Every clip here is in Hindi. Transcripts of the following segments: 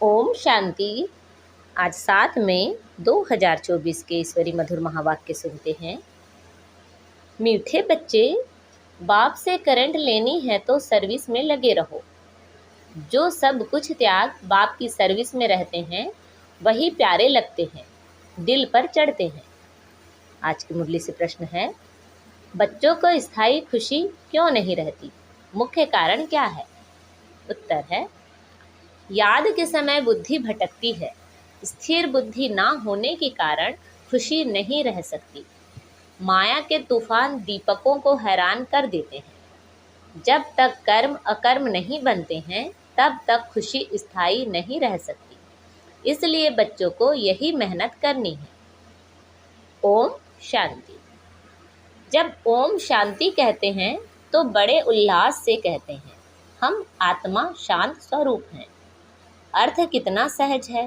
ओम शांति। आज 7 मई 2024 के ईश्वरी मधुर महावाक्य सुनते हैं। मीठे बच्चे, बाप से करंट लेनी है तो सर्विस में लगे रहो। जो सब कुछ त्याग बाप की सर्विस में रहते हैं वही प्यारे लगते हैं, दिल पर चढ़ते हैं। आज की मुरली से प्रश्न है, बच्चों को स्थायी खुशी क्यों नहीं रहती? मुख्य कारण क्या है? उत्तर है, याद के समय बुद्धि भटकती है। स्थिर बुद्धि ना होने के कारण खुशी नहीं रह सकती। माया के तूफान दीपकों को हैरान कर देते हैं। जब तक कर्म अकर्म नहीं बनते हैं तब तक खुशी स्थायी नहीं रह सकती। इसलिए बच्चों को यही मेहनत करनी है। ओम शांति। जब ओम शांति कहते हैं तो बड़े उल्लास से कहते हैं। हम आत्मा शांत स्वरूप हैं। अर्थ कितना सहज है।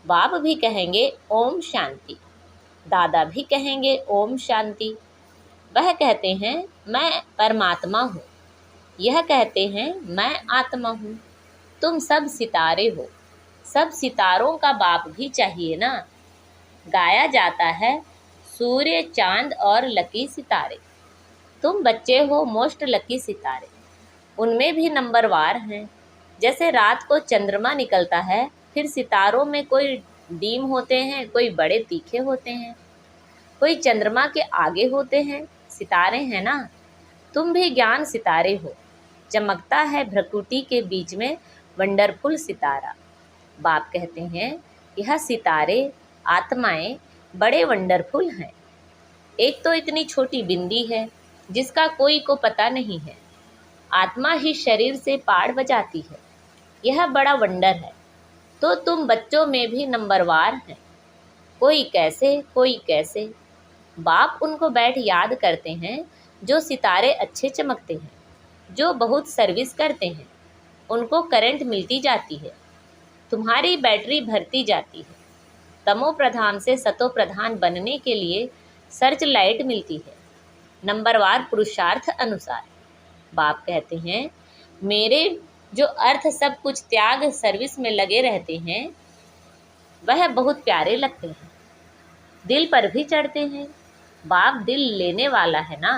बाप भी कहेंगे ओम शांति, दादा भी कहेंगे ओम शांति। वह कहते हैं मैं परमात्मा हूँ, यह कहते हैं मैं आत्मा हूँ। तुम सब सितारे हो, सब सितारों का बाप भी चाहिए ना। गाया जाता है सूर्य, चांद और लकी सितारे। तुम बच्चे हो मोस्ट लकी सितारे, उनमें भी नंबरवार हैं। जैसे रात को चंद्रमा निकलता है, फिर सितारों में कोई डीम होते हैं, कोई बड़े तीखे होते हैं, कोई चंद्रमा के आगे होते हैं। सितारे हैं ना। तुम भी ज्ञान सितारे हो। चमकता है भ्रकुटी के बीच में वंडरफुल सितारा। बाप कहते हैं यह सितारे आत्माएं बड़े वंडरफुल हैं। एक तो इतनी छोटी बिंदी है जिसका कोई को पता नहीं है। आत्मा ही शरीर से पाड़ बजाती है, यह बड़ा वंडर है। तो तुम बच्चों में भी नंबरवार हैं, कोई कैसे कोई कैसे। बाप उनको बैठ याद करते हैं जो सितारे अच्छे चमकते हैं, जो बहुत सर्विस करते हैं। उनको करंट मिलती जाती है, तुम्हारी बैटरी भरती जाती है। तमो प्रधान से सतो प्रधान बनने के लिए सर्च लाइट मिलती है, नंबरवार पुरुषार्थ अनुसार। बाप कहते हैं मेरे जो अर्थ सब कुछ त्याग सर्विस में लगे रहते हैं वह बहुत प्यारे लगते हैं, दिल पर भी चढ़ते हैं। बाप दिल लेने वाला है ना।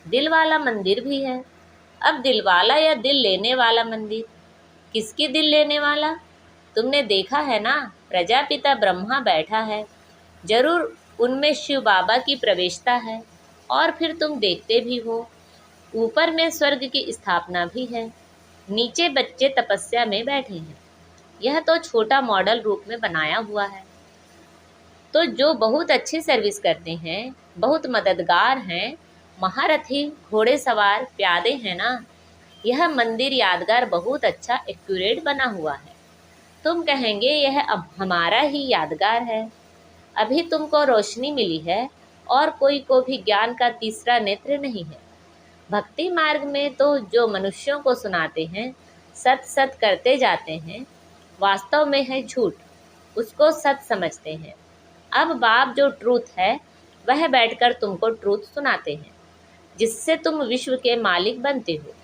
दिल वाला मंदिर भी है। अब दिल वाला या दिल लेने वाला मंदिर, किसकी दिल लेने वाला? तुमने देखा है ना, प्रजापिता ब्रह्मा बैठा है, जरूर उनमें शिव बाबा की प्रवेशता है। और फिर तुम देखते भी हो ऊपर में स्वर्ग की स्थापना भी है, नीचे बच्चे तपस्या में बैठे हैं। यह तो छोटा मॉडल रूप में बनाया हुआ है। तो जो बहुत अच्छी सर्विस करते हैं, बहुत मददगार हैं, महारथी, घोड़े सवार, प्यादे हैं ना, यह मंदिर यादगार बहुत अच्छा एक्यूरेट बना हुआ है। तुम कहेंगे यह अब हमारा ही यादगार है। अभी तुमको रोशनी मिली है और कोई को भी ज्ञान का तीसरा नेत्र नहीं है। भक्ति मार्ग में तो जो मनुष्यों को सुनाते हैं, सत सत करते जाते हैं, वास्तव में है झूठ, उसको सत समझते हैं। अब बाप जो ट्रूथ है वह बैठकर तुमको ट्रूथ सुनाते हैं, जिससे तुम विश्व के मालिक बनते हो।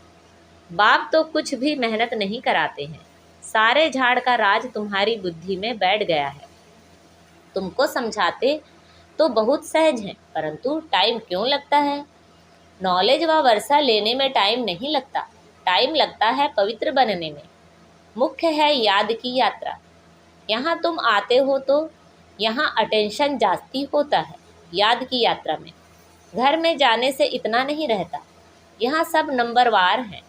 बाप तो कुछ भी मेहनत नहीं कराते हैं, सारे झाड़ का राज तुम्हारी बुद्धि में बैठ गया है। तुमको समझाते तो बहुत सहज हैं, परंतु टाइम क्यों लगता है? नॉलेज व वर्षा लेने में टाइम नहीं लगता, टाइम लगता है पवित्र बनने में। मुख्य है याद की यात्रा। यहाँ तुम आते हो तो यहाँ अटेंशन जास्ती होता है याद की यात्रा में। घर में जाने से इतना नहीं रहता। यहाँ सब नंबरवार हैं।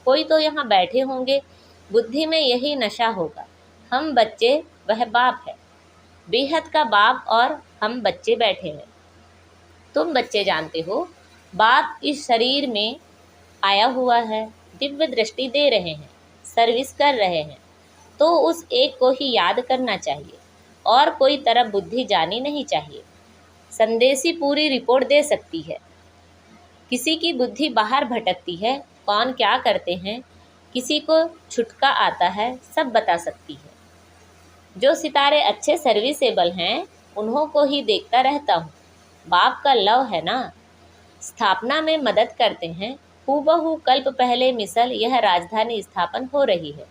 कोई तो यहाँ बैठे होंगे, बुद्धि में यही नशा होगा, हम बच्चे वह बाप है, बेहद का बाप और हम बच्चे बैठे हैं। तुम बच्चे जानते हो बाप इस शरीर में आया हुआ है, दिव्य दृष्टि दे रहे हैं, सर्विस कर रहे हैं। तो उस एक को ही याद करना चाहिए और कोई तरफ बुद्धि जानी नहीं चाहिए। संदेशी पूरी रिपोर्ट दे सकती है। किसी की बुद्धि बाहर भटकती है, कौन क्या करते हैं, किसी को छुटका आता है, सब बता सकती है। जो सितारे अच्छे सर्विसेबल हैं उन्हों को ही देखता रहता हूँ। बाप का लव है ना। स्थापना में मदद करते हैं। हूबहू कल्प पहले मिसल यह राजधानी स्थापन हो रही है,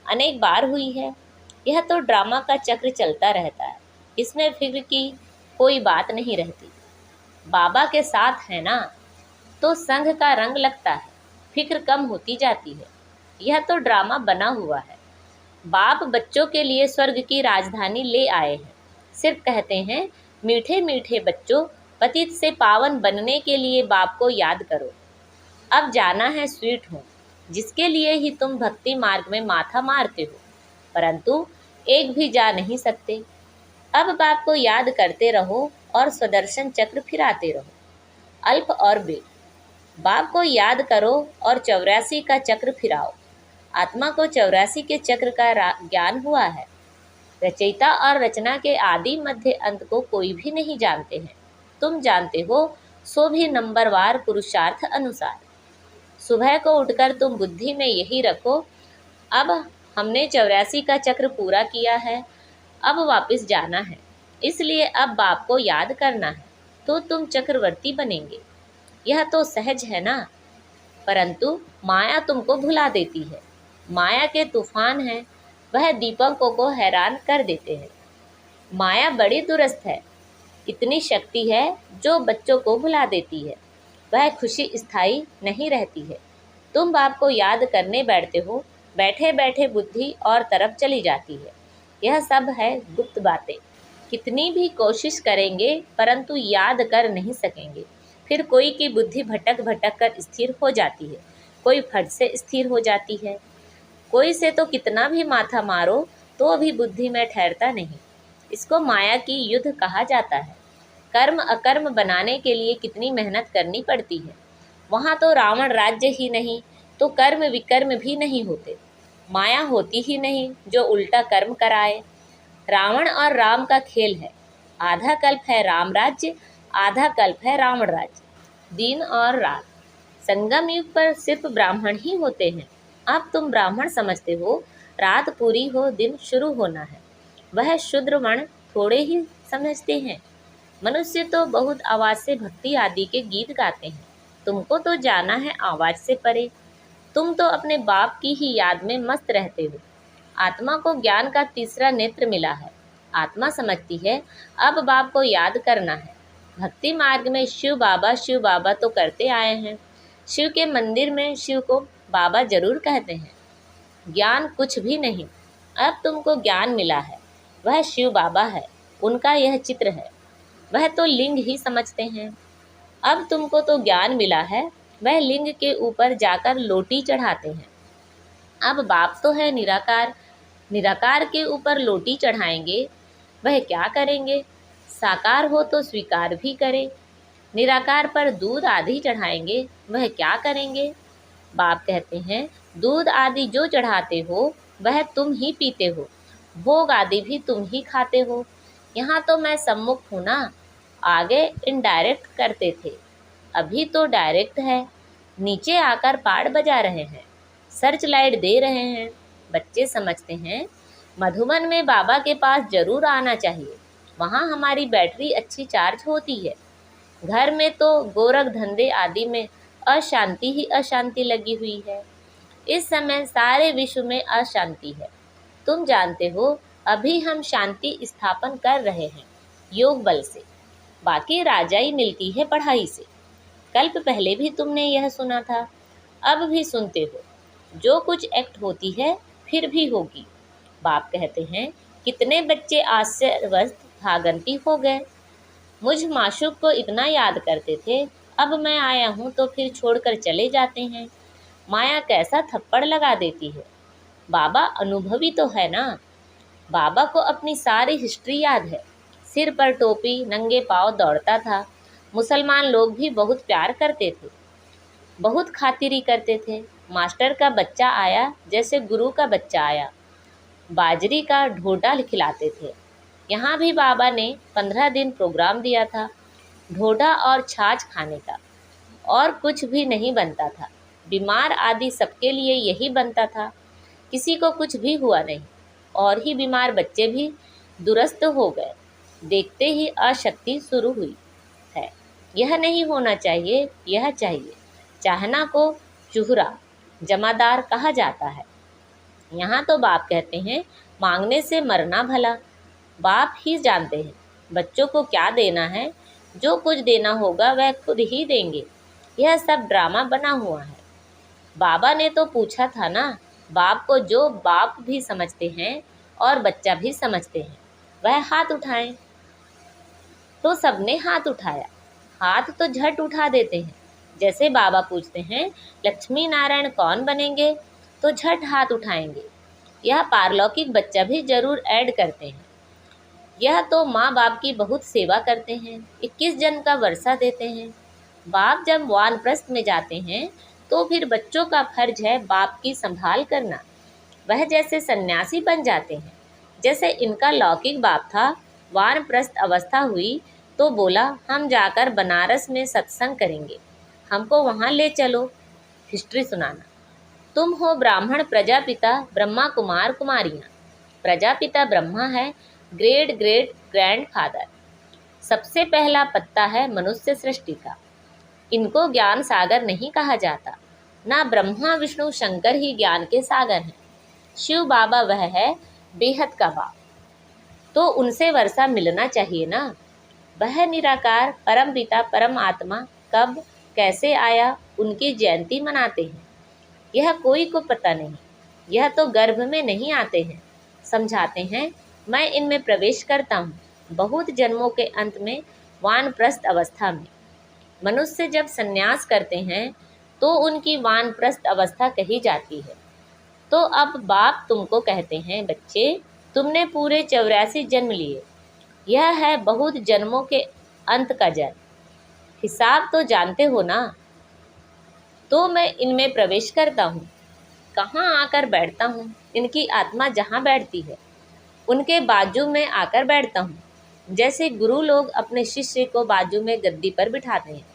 अनेक बार हुई है। यह तो ड्रामा का चक्र चलता रहता है, इसमें फिक्र की कोई बात नहीं रहती। बाबा के साथ है ना, तो संघ का रंग लगता है, फिक्र कम होती जाती है। यह तो ड्रामा बना हुआ है। बाप बच्चों के लिए स्वर्ग की राजधानी ले आए हैं। सिर्फ कहते हैं, मीठे मीठे बच्चों, पतित से पावन बनने के लिए बाप को याद करो। अब जाना है स्वीट होम, जिसके लिए ही तुम भक्ति मार्ग में माथा मारते हो, परंतु एक भी जा नहीं सकते। अब बाप को याद करते रहो और स्वदर्शन चक्र फिराते रहो। अल्प और बे, बाप को याद करो और 84 का चक्र फिराओ। आत्मा को 84 के चक्र का ज्ञान हुआ है। रचयिता और रचना के आदि मध्य अंत को कोई भी नहीं जानते हैं। तुम जानते हो, सो भी नंबरवार पुरुषार्थ अनुसार। सुबह को उठकर तुम बुद्धि में यही रखो, अब हमने 84 का चक्र पूरा किया है, अब वापस जाना है, इसलिए अब बाप को याद करना है, तो तुम चक्रवर्ती बनेंगे। यह तो सहज है ना, परंतु माया तुमको भुला देती है। माया के तूफान हैं, वह दीपकों को हैरान कर देते हैं। माया बड़ी दुरस्त है, इतनी शक्ति है जो बच्चों को भुला देती है। वह खुशी स्थायी नहीं रहती है। तुम बाप को याद करने बैठते हो, बैठे बैठे बुद्धि और तरफ चली जाती है। यह सब है गुप्त बातें। कितनी भी कोशिश करेंगे परंतु याद कर नहीं सकेंगे। फिर कोई की बुद्धि भटक भटक कर स्थिर हो जाती है, कोई फट से स्थिर हो जाती है, कोई से तो कितना भी माथा मारो तो भी बुद्धि में ठहरता नहीं। इसको माया की युद्ध कहा जाता है। कर्म अकर्म बनाने के लिए कितनी मेहनत करनी पड़ती है। वहाँ तो रावण राज्य ही नहीं तो कर्म विकर्म भी नहीं होते। माया होती ही नहीं जो उल्टा कर्म कराए। रावण और राम का खेल है। आधा कल्प है राम राज्य, आधा कल्प है रावण राज्य। दिन और रात, संगम युग पर सिर्फ ब्राह्मण ही होते हैं। अब तुम ब्राह्मण समझते हो, रात पूरी हो दिन शुरू होना है। वह शूद्र वर्ण थोड़े ही समझते हैं। मनुष्य तो बहुत आवाज़ से भक्ति आदि के गीत गाते हैं। तुमको तो जाना है आवाज़ से परे। तुम तो अपने बाप की ही याद में मस्त रहते हो। आत्मा को ज्ञान का तीसरा नेत्र मिला है। आत्मा समझती है अब बाप को याद करना है। भक्ति मार्ग में शिव बाबा तो करते आए हैं। शिव के मंदिर में शिव को बाबा जरूर कहते हैं। ज्ञान कुछ भी नहीं, अब तुमको ज्ञान मिला है। वह शिव बाबा है, उनका यह चित्र है। वह तो लिंग ही समझते हैं। अब तुमको तो ज्ञान मिला है, वह लिंग के ऊपर जाकर लोटी चढ़ाते हैं। अब बाप तो है निराकार, निराकार के ऊपर लोटी चढ़ाएंगे। वह क्या करेंगे? साकार हो तो स्वीकार भी करे। निराकार पर दूध आदि चढ़ाएंगे, वह क्या करेंगे? बाप कहते हैं, दूध आदि जो चढ़ाते हो वह तुम ही पीते हो, भोग आदि भी तुम ही खाते हो। यहाँ तो मैं सम्मुख हूँ ना। आगे इनडायरेक्ट करते थे, अभी तो डायरेक्ट है। नीचे आकर पाड़ बजा रहे हैं, सर्च लाइट दे रहे हैं। बच्चे समझते हैं मधुबन में बाबा के पास जरूर आना चाहिए, वहाँ हमारी बैटरी अच्छी चार्ज होती है। घर में तो गोरख धंधे आदि में अशांति ही अशांति लगी हुई है। इस समय सारे विश्व में अशांति है। तुम जानते हो, अभी हम शांति स्थापन कर रहे हैं योग बल से। बाकी राजाई मिलती है पढ़ाई से। कल्प पहले भी तुमने यह सुना था, अब भी सुनते हो। जो कुछ एक्ट होती है फिर भी होगी। बाप कहते हैं, कितने बच्चे आश्चर्यवश भागंती हो गए। मुझ माशूक को इतना याद करते थे, अब मैं आया हूँ तो फिर छोड़कर चले जाते हैं। माया कैसा थप्पड़ लगा देती है। बाबा अनुभवी तो है ना। बाबा को अपनी सारी हिस्ट्री याद है। सिर पर टोपी, नंगे पाँव दौड़ता था। मुसलमान लोग भी बहुत प्यार करते थे, बहुत खातिरी करते थे। मास्टर का बच्चा आया जैसे गुरु का बच्चा आया। बाजरी का ढोडा खिलाते थे। यहाँ भी बाबा ने 15 दिन प्रोग्राम दिया था, ढोडा और छाछ खाने का, और कुछ भी नहीं बनता था। बीमार आदि सबके लिए यही बनता था। किसी को कुछ भी हुआ नहीं, और ही बीमार बच्चे भी दुरुस्त हो गए। देखते ही अशक्ति शुरू हुई है। यह नहीं होना चाहिए, यह चाहिए। चाहना को चूहरा जमादार कहा जाता है। यहाँ तो बाप कहते हैं मांगने से मरना भला। बाप ही जानते हैं बच्चों को क्या देना है। जो कुछ देना होगा वह खुद ही देंगे। यह सब ड्रामा बना हुआ है। बाबा ने तो पूछा था ना, बाप को जो बाप भी समझते हैं और बच्चा भी समझते हैं वह हाथ उठाएं। तो सबने हाथ उठाया। हाथ तो झट उठा देते हैं। जैसे बाबा पूछते हैं लक्ष्मी नारायण कौन बनेंगे, तो झट हाथ उठाएंगे। यह पारलौकिक बच्चा भी जरूर ऐड करते हैं। यह तो माँ बाप की बहुत सेवा करते हैं, 21 जन्म का वर्षा देते हैं। बाप जब वानप्रस्थ में जाते हैं तो फिर बच्चों का फर्ज है बाप की संभाल करना। वह जैसे सन्यासी बन जाते हैं। जैसे इनका लौकिक बाप था, वानप्रस्थ अवस्था हुई तो बोला हम जाकर बनारस में सत्संग करेंगे, हमको वहाँ ले चलो। हिस्ट्री सुनाना। तुम हो ब्राह्मण प्रजापिता ब्रह्मा कुमार कुमारियाँ। प्रजापिता ब्रह्मा है, ग्रेट ग्रेट ग्रैंड फादर। सबसे पहला पत्ता है मनुष्य सृष्टि का। इनको ज्ञान सागर नहीं कहा जाता। ना ब्रह्मा विष्णु शंकर ही ज्ञान के सागर हैं। शिव बाबा वह है बेहद का बाप, तो उनसे वर्षा मिलना चाहिए ना। वह निराकार परम पिता परम आत्मा कब कैसे आया, उनकी जयंती मनाते हैं। यह कोई को पता नहीं। यह तो गर्भ में नहीं आते हैं। समझाते हैं मैं इनमें प्रवेश करता हूँ बहुत जन्मों के अंत में, वानप्रस्थ अवस्था में। मनुष्य जब संन्यास करते हैं तो उनकी वानप्रस्थ अवस्था कही जाती है। तो अब बाप तुमको कहते हैं बच्चे, तुमने पूरे 84 जन्म लिए। यह है बहुत जन्मों के अंत का जन्म। हिसाब तो जानते हो ना। तो मैं इनमें प्रवेश करता हूँ, कहाँ आकर बैठता हूँ। इनकी आत्मा जहाँ बैठती है उनके बाजू में आकर बैठता हूँ। जैसे गुरु लोग अपने शिष्य को बाजू में गद्दी पर बिठाते हैं,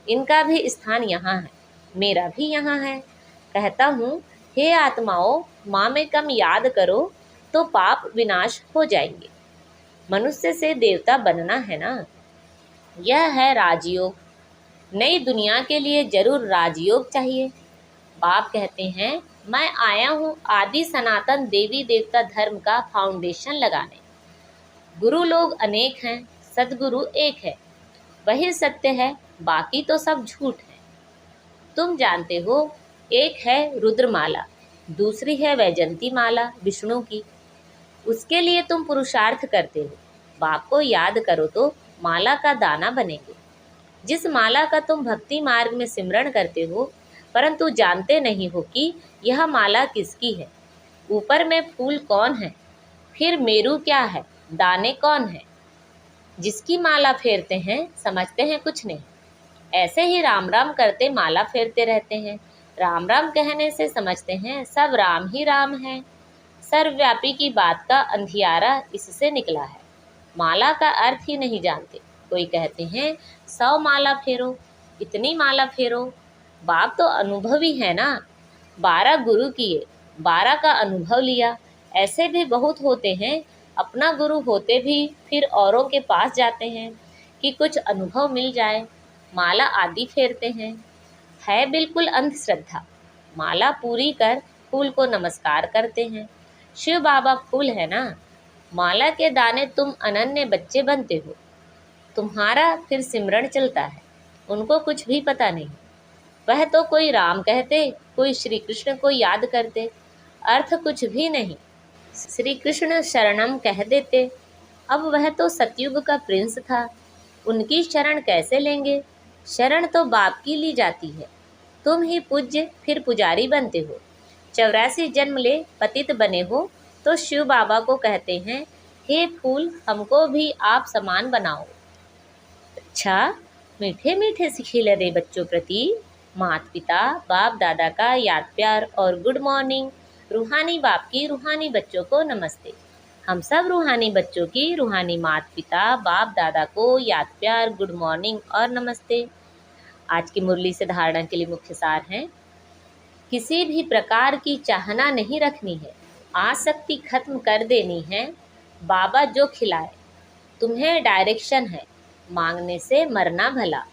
इनका भी स्थान यहाँ है, मेरा भी यहाँ है। कहता हूँ हे आत्माओं, माँ में कम याद करो तो पाप विनाश हो जाएंगे। मनुष्य से देवता बनना है ना। यह है राजयोग। नई दुनिया के लिए जरूर राजयोग चाहिए। बाप कहते हैं मैं आया हूँ आदि सनातन देवी देवता धर्म का फाउंडेशन लगाने। गुरु लोग अनेक हैं, सदगुरु एक है। वही सत्य है, बाकी तो सब झूठ है। तुम जानते हो, एक है रुद्रमाला, दूसरी है वैजंती माला विष्णु की। उसके लिए तुम पुरुषार्थ करते हो। बाप को याद करो तो माला का दाना बनेंगे। जिस माला का तुम भक्ति मार्ग में सिमरण करते हो, परंतु जानते नहीं हो कि यह माला किसकी है। ऊपर में फूल कौन है, फिर मेरू क्या है, दाने कौन है। जिसकी माला फेरते हैं समझते हैं कुछ नहीं। ऐसे ही राम राम करते माला फेरते रहते हैं। राम राम कहने से समझते हैं सब राम ही राम है। सर्वव्यापी की बात का अंधियारा इससे निकला है। माला का अर्थ ही नहीं जानते। कोई कहते हैं 100 माला फेरो, इतनी माला फेरो। बाप तो अनुभवी है ना। 12 गुरु किए, 12 का अनुभव लिया। ऐसे भी बहुत होते हैं, अपना गुरु होते भी फिर औरों के पास जाते हैं कि कुछ अनुभव मिल जाए। माला आदि फेरते हैं। है बिल्कुल अंधश्रद्धा। माला पूरी कर फूल को नमस्कार करते हैं। शिव बाबा फूल है ना। माला के दाने तुम अनन्य बच्चे बनते हो। तुम्हारा फिर सिमरण चलता है। उनको कुछ भी पता नहीं। वह तो कोई राम कहते, कोई श्री कृष्ण को याद करते, अर्थ कुछ भी नहीं। श्री कृष्ण शरणम कह देते। अब वह तो सतयुग का प्रिंस था, उनकी शरण कैसे लेंगे। शरण तो बाप की ली जाती है। तुम ही पूज्य फिर पुजारी बनते हो। 84 जन्म ले पतित बने हो तो शिव बाबा को कहते हैं हे फूल, हमको भी आप समान बनाओ। अच्छा, मीठे मीठे सिखिले दे बच्चों प्रति माता पिता बाप दादा का याद प्यार और गुड मॉर्निंग। रूहानी बाप की रूहानी बच्चों को नमस्ते। हम सब रूहानी बच्चों की रूहानी माता पिता बाप दादा को याद प्यार गुड मॉर्निंग और नमस्ते। आज की मुरली से धारणा के लिए मुख्य सार हैं, किसी भी प्रकार की चाहना नहीं रखनी है, आसक्ति खत्म कर देनी है। बाबा जो खिलाए, तुम्हें डायरेक्शन है, मांगने से मरना भला।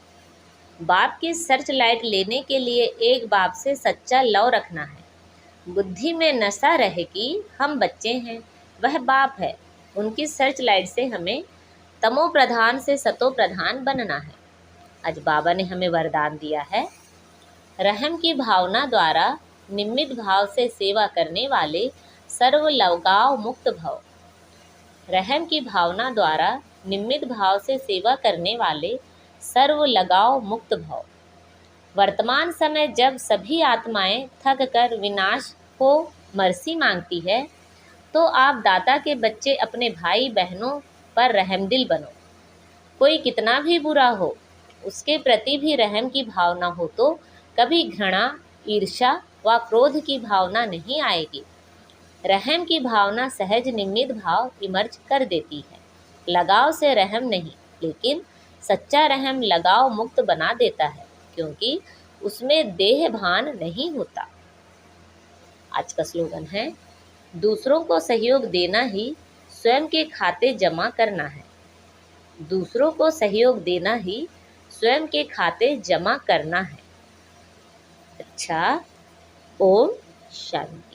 बाप की सर्च लाइट लेने के लिए एक बाप से सच्चा लव रखना है। बुद्धि में नशा रहे कि हम बच्चे हैं, वह बाप है। उनकी सर्च लाइट से हमें तमो प्रधान से सतो प्रधान बनना है। आज बाबा ने हमें वरदान दिया है, रहम की भावना द्वारा निमित्त भाव से सेवा करने वाले सर्व लगाव मुक्त भव। रहम की भावना द्वारा निमित्त भाव से सेवा करने वाले सर्व लगाव मुक्त भव। वर्तमान समय जब सभी आत्माएं थक कर विनाश को मर्सी मांगती है, तो आप दाता के बच्चे अपने भाई बहनों पर रहमदिल बनो। कोई कितना भी बुरा हो, उसके प्रति भी रहम की भावना हो तो कभी घृणा, ईर्ष्या व क्रोध की भावना नहीं आएगी। रहम की भावना सहज निमित्त भाव इमर्ज कर देती है। लगाव से रहम नहीं, लेकिन सच्चा रहम लगाव मुक्त बना देता है, क्योंकि उसमें देह भान नहीं होता। आज का स्लोगन है, दूसरों को सहयोग देना ही स्वयं के खाते जमा करना है। दूसरों को सहयोग देना ही स्वयं के खाते जमा करना है। अच्छा, ओम शांति।